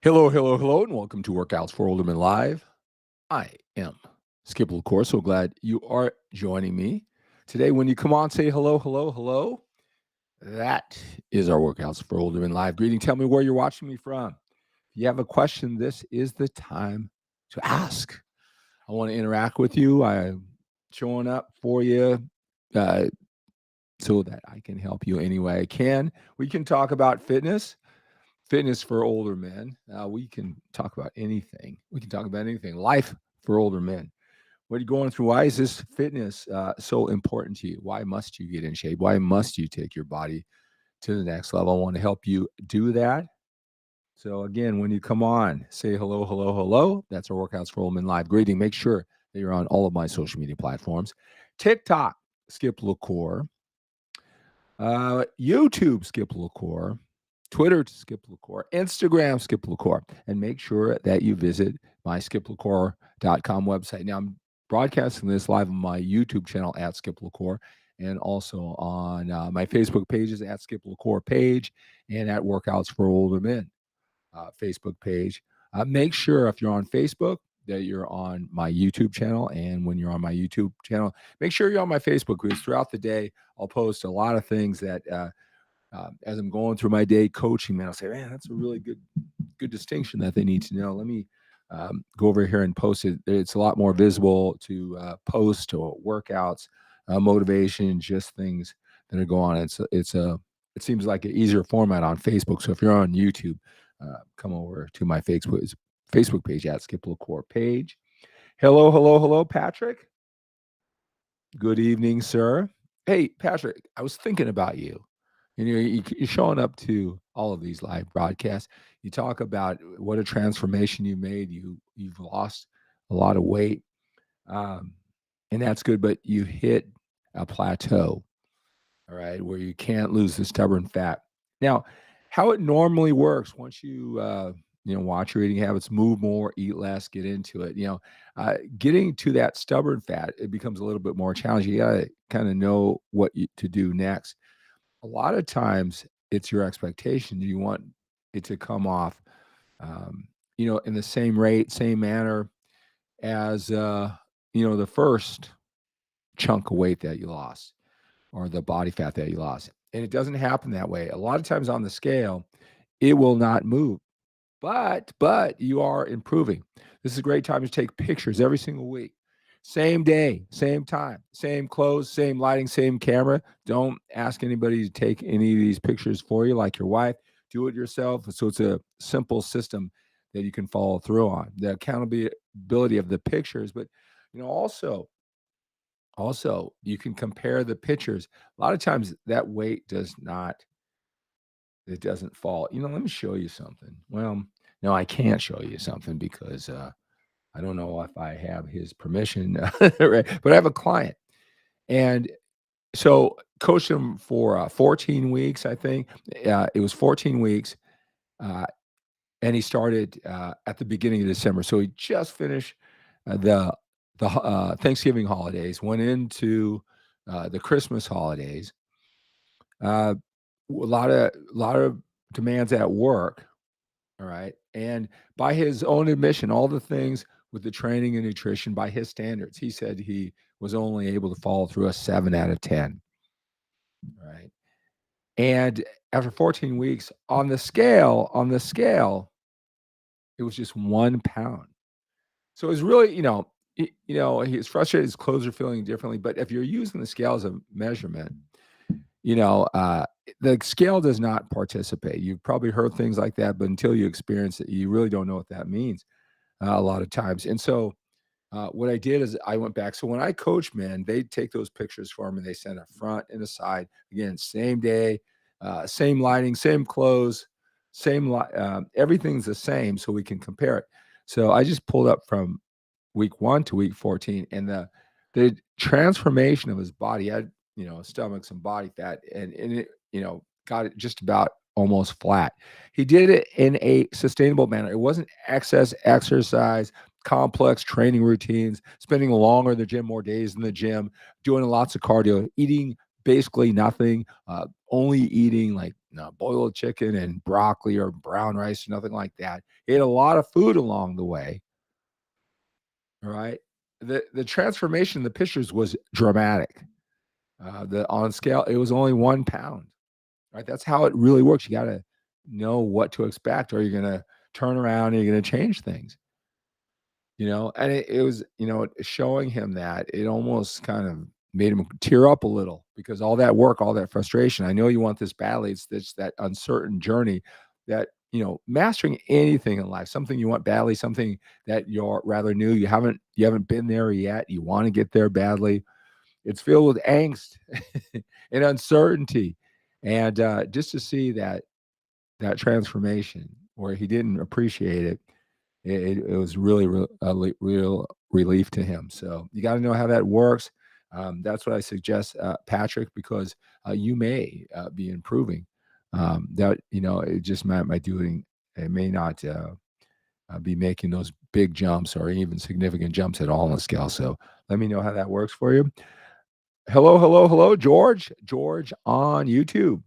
Hello, hello, hello, and welcome to Workouts for Older Men Live. I am Skip LaCour. So glad you are joining me today. When you come on, say hello, hello, hello. That is our Workouts for Older Men Live greeting. Tell me where you're watching me from. If you have a question, this is the time to ask. I want to interact with you. I'm showing up for you uh, so that I can help you any way I can. We can talk about fitness for older men. We can talk about anything. We can talk about anything. Life for older men. What are you going through? Why is this fitness so important to you? Why must you get in shape? Why must you take your body to the next level? I want to help you do that. So again, when you come on, say hello, hello, hello. That's our Workouts for Older Men Live greeting. Make sure that you're on all of my social media platforms. TikTok, Skip LaCour. YouTube, Skip LaCour. Twitter, Skip LaCour. Instagram, Skip LaCour. And make sure that you visit my skiplacour.com website. Now, I'm broadcasting this live on my YouTube channel at Skip LaCour and also on my Facebook pages at Skip LaCour page and at Workouts for Older Men Facebook page. Make sure if you're on Facebook that you're on my YouTube channel. And when you're on my YouTube channel, make sure you're on my Facebook because throughout the day, I'll post a lot of things that as I'm going through my day coaching, man, I'll say, man, that's a really good distinction that they need to know. Let me go over here and post it. It's a lot more visible to post or workouts, motivation, just things that are going on. It seems like an easier format on Facebook. So if you're on YouTube, come over to my Facebook page at Skip LaCour page. Hello, hello, hello, Patrick. Good evening, sir. Hey, Patrick, I was thinking about you. And you're showing up to all of these live broadcasts. You talk about what a transformation you made. You've lost a lot of weight, and that's good. But you hit a plateau, all right, where you can't lose the stubborn fat. Now, how it normally works once you watch your eating habits, move more, eat less, get into it. Getting to that stubborn fat, it becomes a little bit more challenging. You got to kind of know what to do next. A lot of times it's your expectation. You want it to come off, in the same rate, same manner as, the first chunk of weight that you lost or the body fat that you lost. And it doesn't happen that way. A lot of times on the scale, it will not move, but you are improving. This is a great time to take pictures every single week. Same day, same time, same clothes, same lighting, same camera. Don't ask anybody to take any of these pictures for you, like your wife. Do it yourself. So it's a simple system that you can follow through on. The accountability of the pictures, but also you can compare the pictures. A lot of times that weight doesn't fall. Let me show you something. Well, no, I can't show you something because I don't know if I have his permission, right? But I have a client, and so coached him for 14 weeks. I think it was 14 weeks, uh, and he started at the beginning of December. So he just finished the Thanksgiving holidays, went into the Christmas holidays. A lot of demands at work. All right. And by his own admission, all the things with the training and nutrition, by his standards, he said he was only able to follow through a 7 out of 10. Right. And after 14 weeks on the scale, it was just 1 pound. So it was really, he's frustrated. His clothes are feeling differently. But if you're using the scale as a measurement, you know, uh, the scale does not participate. You've probably heard things like that, but until you experience it, you really don't know what that means a lot of times. And so, what I did is I went back. So when I coach men, they take those pictures for me. They send a front and a side. Again, same day, same lighting, same clothes, everything's the same, so we can compare it. So I just pulled up from week 1 to week 14, and the transformation of his body had, stomach, some body fat, and it, got it just about almost flat. He did it in a sustainable manner. It wasn't excess exercise, complex training routines, spending longer in the gym, more days in the gym, doing lots of cardio, eating basically nothing, only eating like boiled chicken and broccoli or brown rice, nothing like that. He ate a lot of food along the way. All right. The transformation in the pictures was dramatic. The on scale, it was only 1 pound. Right. That's how it really works. You got to know what to expect, or you're going to turn around and you're going to change things. And it was, showing him that it almost kind of made him tear up a little because all that work, all that frustration. I know you want this badly. It's that uncertain journey that, mastering anything in life, something you want badly, something that you're rather new, you haven't been there yet. You want to get there badly. It's filled with angst and uncertainty. And just to see that transformation where he didn't appreciate it, it was really real relief to him. So you got to know how that works. That's what I suggest, Patrick, because you may be improving. That it just might doing. It may not be making those big jumps or even significant jumps at all on the scale. So let me know how that works for you. Hello, hello, hello, George. George on YouTube.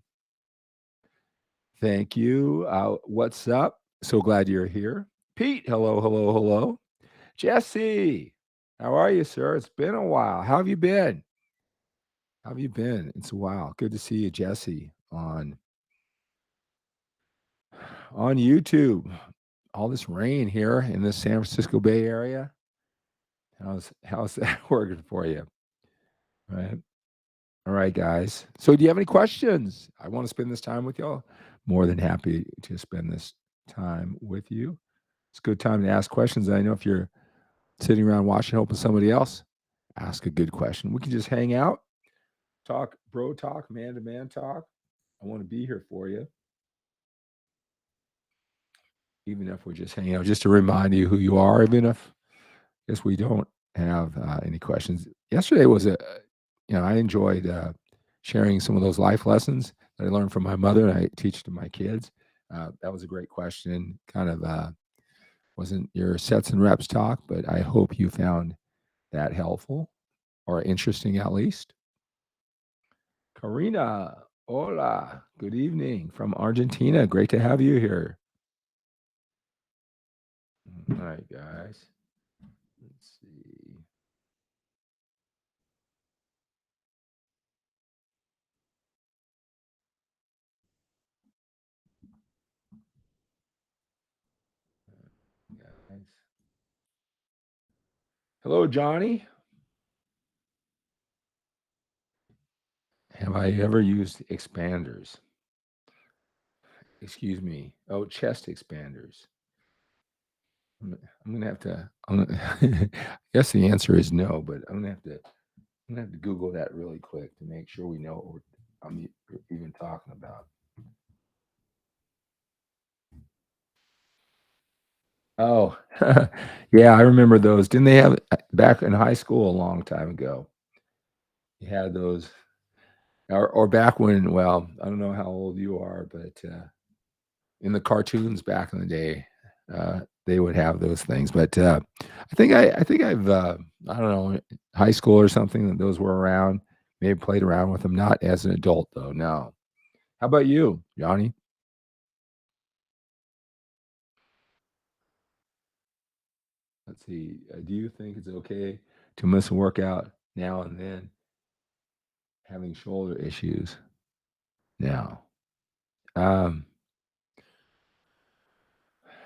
Thank you. What's up? So glad you're here. Pete, hello, hello, hello. Jesse, how are you, sir? It's been a while. How have you been? How have you been? It's a while. Good to see you, Jesse, on YouTube. All this rain here in the San Francisco Bay Area. How's that working for you? Right. All right, guys. So do you have any questions? I want to spend this time with y'all. More than happy to spend this time with you. It's a good time to ask questions. I know if you're sitting around watching, helping somebody else, ask a good question. We can just hang out, talk, bro talk, man to man talk. I want to be here for you, even if we're just hanging out, just to remind you who you are, even if I guess we don't have any questions. Yesterday was I enjoyed sharing some of those life lessons that I learned from my mother and I teach to my kids. That was a great question. Kind of wasn't your sets and reps talk, but I hope you found that helpful or interesting at least. Karina, hola, good evening from Argentina. Great to have you here. All right, guys. Let's see. Guys. Hello, Johnny. Have I ever used expanders? Excuse me. Oh, chest expanders. I'm gonna have to. I guess the answer is no, but I'm gonna have to Google that really quick to make sure we know what I'm even talking about. Oh, yeah, I remember those. Didn't they have back in high school a long time ago? You had those, or back when. Well, I don't know how old you are, but in the cartoons back in the day, they would have those things. But I think I've I don't know, high school or something that those were around. Maybe played around with them, not as an adult though. No. How about you, Johnny? Let's see. Do you think it's okay to miss a workout now and then, having shoulder issues now? Um,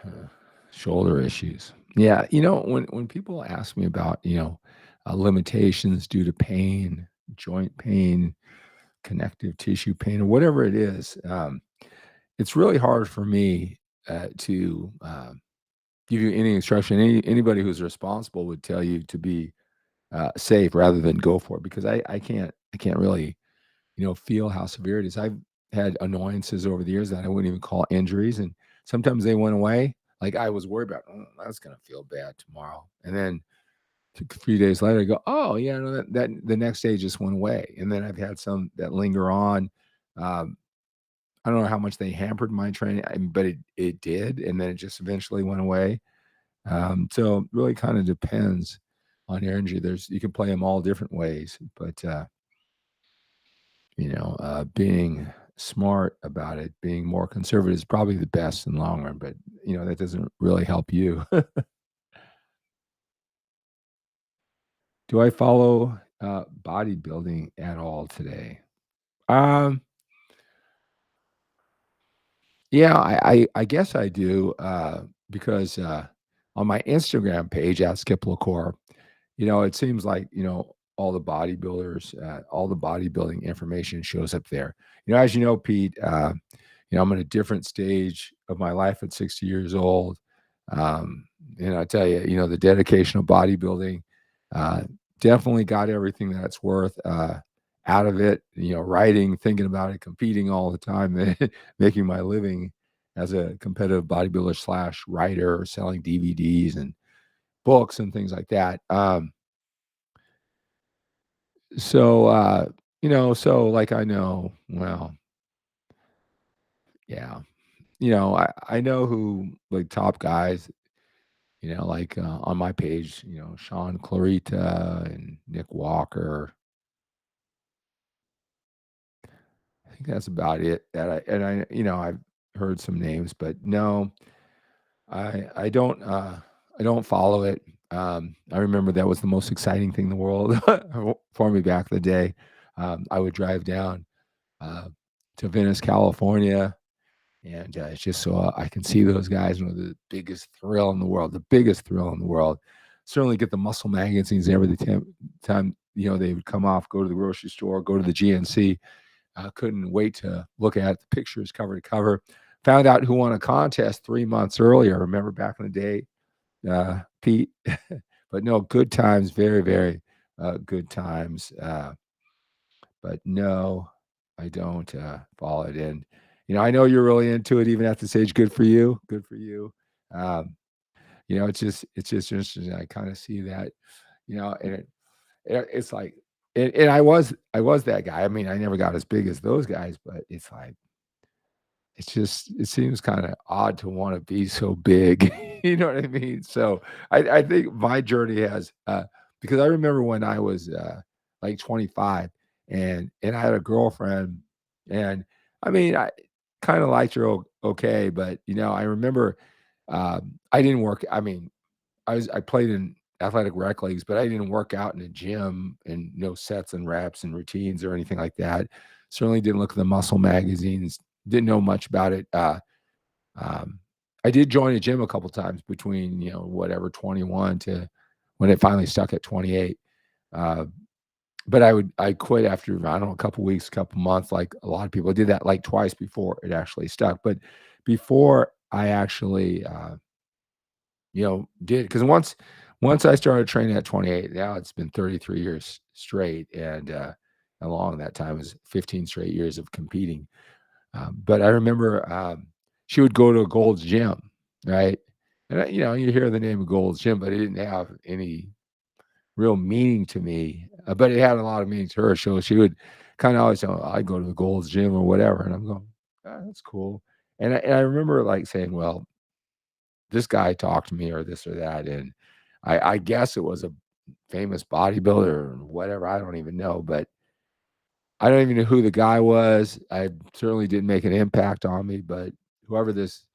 uh, Shoulder issues. Yeah, when people ask me about limitations due to pain, joint pain, connective tissue pain, or whatever it is, it's really hard for me to give you any instruction. Anybody who's responsible would tell you to be safe rather than go for it because I can't really feel how severe it is. I've had annoyances over the years that I wouldn't even call injuries, and sometimes they went away. Like I was worried about, oh, that's gonna feel bad tomorrow, and then 3 days later, I go, oh yeah, no, that the next day just went away, and then I've had some that linger on. Um, I don't know how much they hampered my training, but it did, and then it just eventually went away. So it really kind of depends on your injury. You can play them all different ways, but being smart about it, being more conservative is probably the best in the long run, but that doesn't really help you. Do I follow bodybuilding at all today? Um, yeah, I guess I do, because on my Instagram page at Skip LaCour, it seems like, all the bodybuilders, all the bodybuilding information shows up there. As you know, Pete, I'm in a different stage of my life at 60 years old. And I tell you, the dedication of bodybuilding, uh, definitely got everything that's worth out of it. Writing, thinking about it, competing all the time, making my living as a competitive bodybuilder slash writer, selling DVDs and books and things like that. So like I know, well, yeah, I know who like top guys, like on my page, Sean Clarita and Nick Walker. I think that's about it. I've heard some names, but no, I don't follow it. I remember that was the most exciting thing in the world for me back in the day. I would drive down uh, to Venice, California, and it's just so I can see those guys. The biggest thrill in the world, the biggest thrill in the world. Certainly get the muscle magazines every time they would come off. Go to the grocery store, go to the GNC. Couldn't wait to look at the pictures cover to cover. Found out who won a contest 3 months earlier. Remember back in the day, Pete? But no, good times, very, very good times. But no, I don't follow it in. I know you're really into it even at this age. Good for you. Good for you. Um, it's just interesting. I kind of see that, and it's like, and I was that guy. I mean, I never got as big as those guys, but it's like it seems kind of odd to want to be so big. You know what I mean? So I think my journey has because I remember when I was like 25 and I had a girlfriend and I mean I kind of liked her okay, but I remember I didn't work. I mean, I played in athletic rec leagues, but I didn't work out in a gym and no sets and reps and routines or anything like that. Certainly didn't look at the muscle magazines. Didn't know much about it. Um, I did join a gym a couple times between whatever 21 to when it finally stuck at 28. Uh, but I quit after I don't know a couple weeks, couple months. Like a lot of people I did that like twice before it actually stuck. But before I actually did because once I started training at 28, now it's been 33 years straight, and along that time was 15 straight years of competing. But I remember she would go to a Gold's Gym, right? And you hear the name of Gold's Gym, but it didn't have any real meaning to me. But it had a lot of meaning to her. So she would kind of always say, "I go to the Gold's Gym or whatever," and I'm going, "That's cool." And I remember like saying, "Well, this guy talked to me or this or that," and I guess it was a famous bodybuilder or whatever. I don't even know, but I don't even know who the guy was. I certainly didn't make an impact on me, but whoever this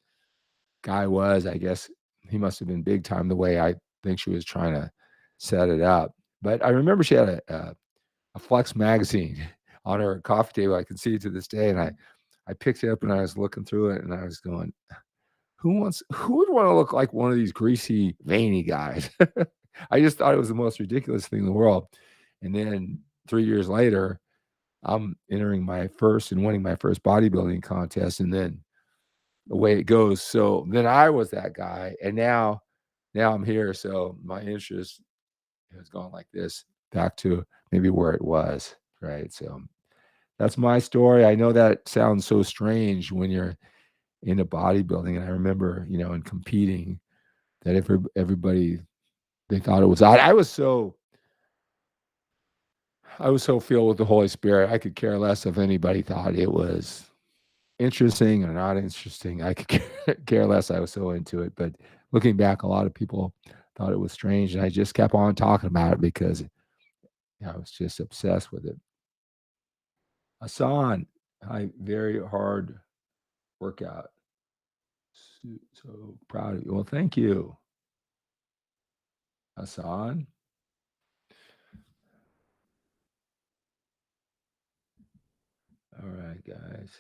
guy was, I guess he must have been big time the way I think she was trying to set it up. But I remember she had a Flex magazine on her coffee table. I can see it to this day, and I picked it up and I was looking through it, and I was going, who would want to look like one of these greasy, veiny guys? I just thought it was the most ridiculous thing in the world. And then 3 years later, I'm entering my first and winning my first bodybuilding contest, and then the way it goes. So then I was that guy, and now I'm here. So my interest has gone like this back to maybe where it was, right? So that's my story. I know that sounds so strange when you're into bodybuilding, and I remember, in competing, that everybody they thought it was odd. I was so filled with the Holy Spirit. I could care less if anybody thought it was interesting or not interesting. I could care less. I was so into it. But looking back, a lot of people thought it was strange, and I just kept on talking about it because I was just obsessed with it. Hassan, hi, very hard workout. So proud of you. Well, thank you, Hassan. All right, guys.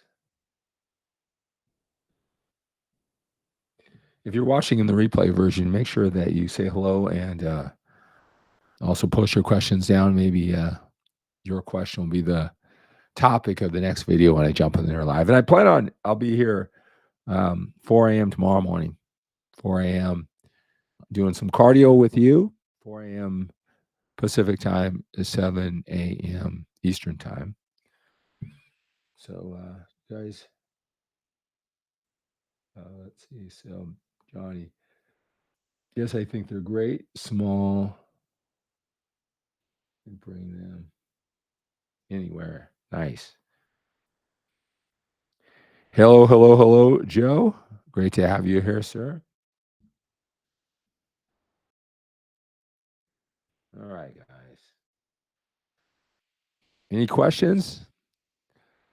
If you're watching in the replay version, make sure that you say hello and also post your questions down. Maybe your question will be the topic of the next video when I jump in there live. And I plan on, I'll be here 4 a.m. tomorrow morning, 4 a.m. doing some cardio with you, 4 a.m. Pacific time, 7 a.m. Eastern time. So, guys, let's see. So, Johnny, yes, I think they're great. Small, and bring them anywhere. Nice. Hello, hello, hello, Joe. Great to have you here, sir. All right, guys. Any questions?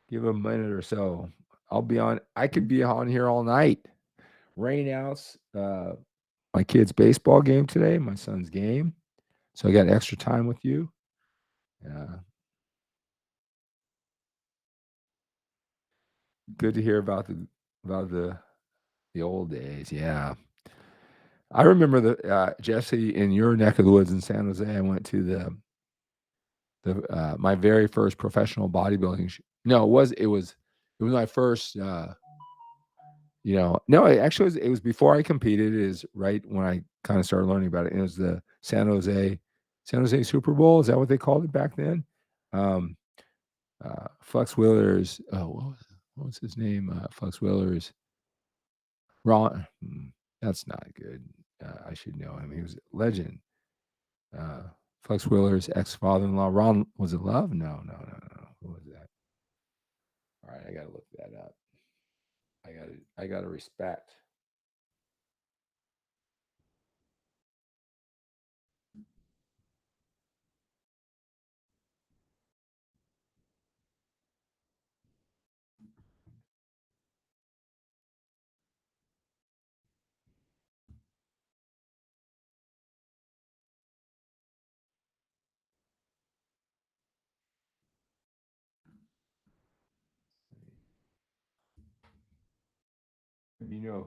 Give a minute or so. I'll be on. I could be on here all night. Rain outs. My kid's baseball game today. My son's game. So I got extra time with you. Good to hear about the old days. Yeah, I remember the Jesse in your neck of the woods in San Jose. I went to the my very first professional bodybuilding. No, it was my first. No, it was before I competed. It is right when I kind of started learning about it. And it was the San Jose Super Bowl. Is that what they called it back then? Um, Flex Wheeler's. Oh, what was his name? Flex Wheeler's. Ron. That's not good. I should know him. He was a legend. Uh, Flex Wheeler's ex-father-in-law. Ron, was it Love? No, no, no, no. Who was that? All right, I gotta look that up. I gotta respect. You know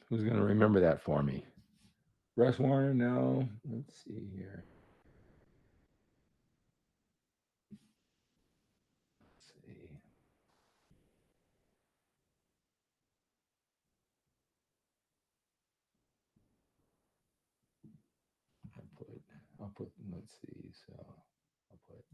who's gonna remember that for me? Russ Warner? No. Let's see here. Let's see. I'll put. Let's see. So I'll put.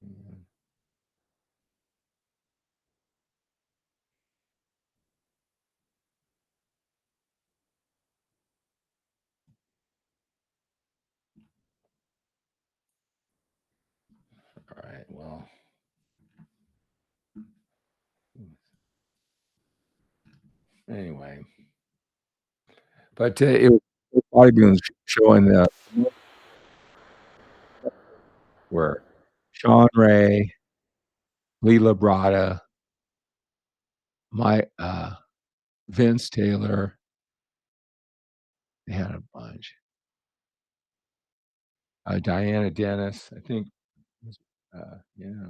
mm, All right. Well. Anyway, but it was bodybuilding show in the where Sean Ray, Lee Labrada, my Vince Taylor. They had a bunch. Diana Dennis, I think. Yeah.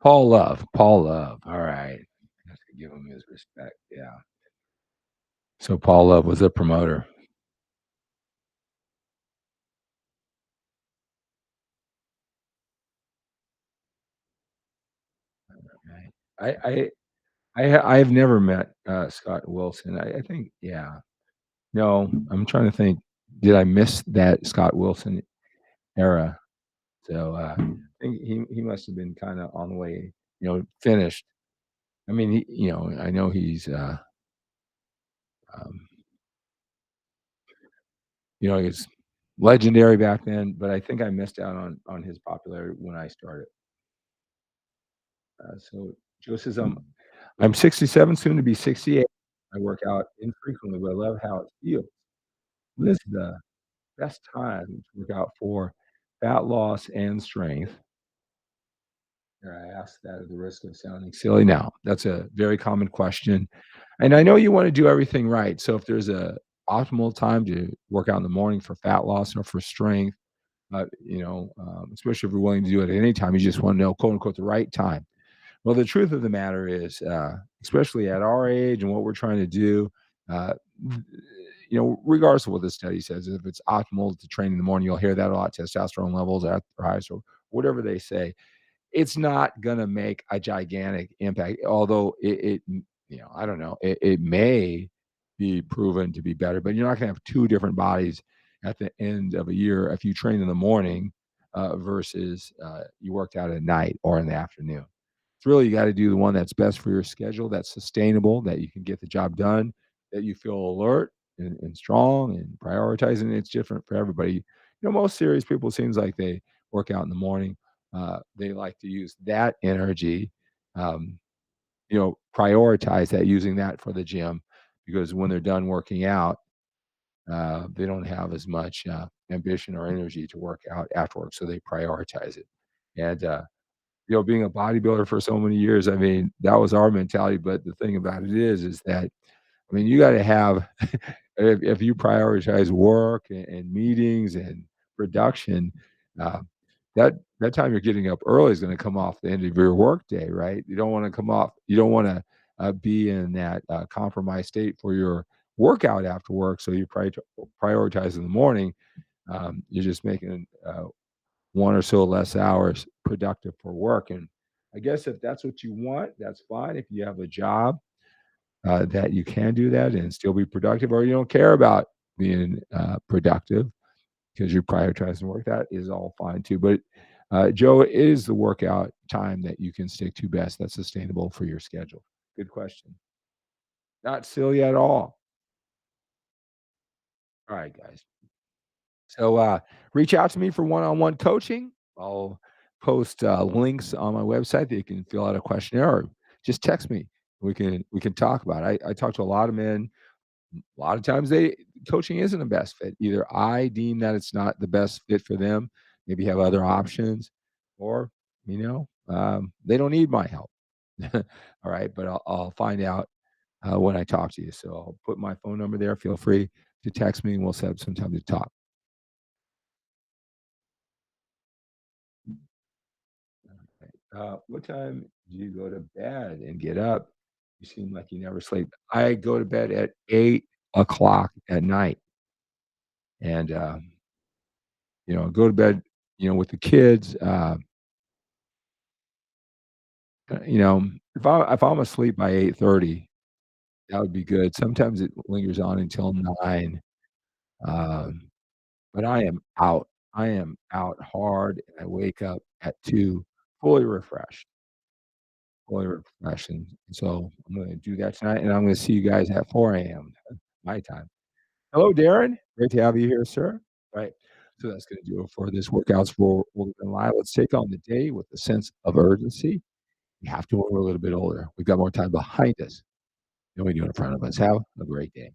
Paul Love. Paul Love. All right. Have to give him his respect. Yeah. So Paul Love was a promoter. Right. I've never met Scott Wilson. I think yeah. No, I'm trying to think. Did I miss that Scott Wilson era? So I think he must have been kind of on the way, finished. I mean, I know he's um, he's legendary back then, but I think I missed out on his popularity when I started. So Joe says, I'm 67, soon to be 68. I work out infrequently, but I love how it feels. This is the best time to work out for fat loss and strength. Here, I ask that at the risk of sounding silly. Now, that's a very common question, and I know you wanna do everything right, so if there's a optimal time to work out in the morning for fat loss or for strength, especially if you're willing to do it at any time, you just wanna know, quote, unquote, "the right time." Well, the truth of the matter is, especially at our age and what we're trying to do, uh, regardless of what the study says, if it's optimal to train in the morning, you'll hear that a lot, testosterone levels at their highest or whatever they say. It's not gonna make a gigantic impact, although I don't know, it may be proven to be better, but you're not gonna have 2 different bodies at the end of a year if you train in the morning, versus, you worked out at night or in the afternoon. It's really you gotta do the one that's best for your schedule, that's sustainable, that you can get the job done, that you feel alert and strong and prioritizing. It's different for everybody. Most serious people, it seems like they work out in the morning. They like to use that energy, um, prioritize that, using that for the gym, because when they're done working out, they don't have as much ambition or energy to work out afterwards, so they prioritize it. And being a bodybuilder for so many years, I mean, that was our mentality. But the thing about it is that I mean, you got to have if you prioritize work and meetings and production, uh, that time you're getting up early is going to come off the end of your work day, right? You don't want to come off. You don't want to be in that compromised state for your workout after work. So you prioritize in the morning. You're just making one or so less hours productive for work. And I guess if that's what you want, that's fine. If you have a job that you can do that and still be productive, or you don't care about being productive because you're prioritizing work, that is all fine too. But Joe, it is the workout time that you can stick to best that's sustainable for your schedule. Good question. Not silly at all. All right, guys. So reach out to me for one-on-one coaching. I'll post links on my website that you can fill out a questionnaire, or just text me. We can talk about it. I talk to a lot of men. A lot of times they coaching isn't the best fit. Either I deem that it's not the best fit for them, maybe have other options, or they don't need my help. All right, but I'll find out when I talk to you. So I'll put my phone number there. Feel free to text me, and we'll set up some time to talk. Okay. What time do you go to bed and get up? You seem like you never sleep. I go to bed at 8 o'clock at night, and go to bed, with the kids. If I'm asleep by 8:30, that would be good. Sometimes it lingers on until 9, um, but I am out. I am out hard, and I wake up at 2 fully refreshed, and so I'm gonna do that tonight, and I'm gonna see you guys at 4 AM my time. Hello, Darren. Great to have you here, sir. Right. So that's gonna do it for this Workouts for Older Than Live. Let's take on the day with a sense of urgency. We have to when we're a little bit older. We've got more time behind us than we do in front of us. Have a great day.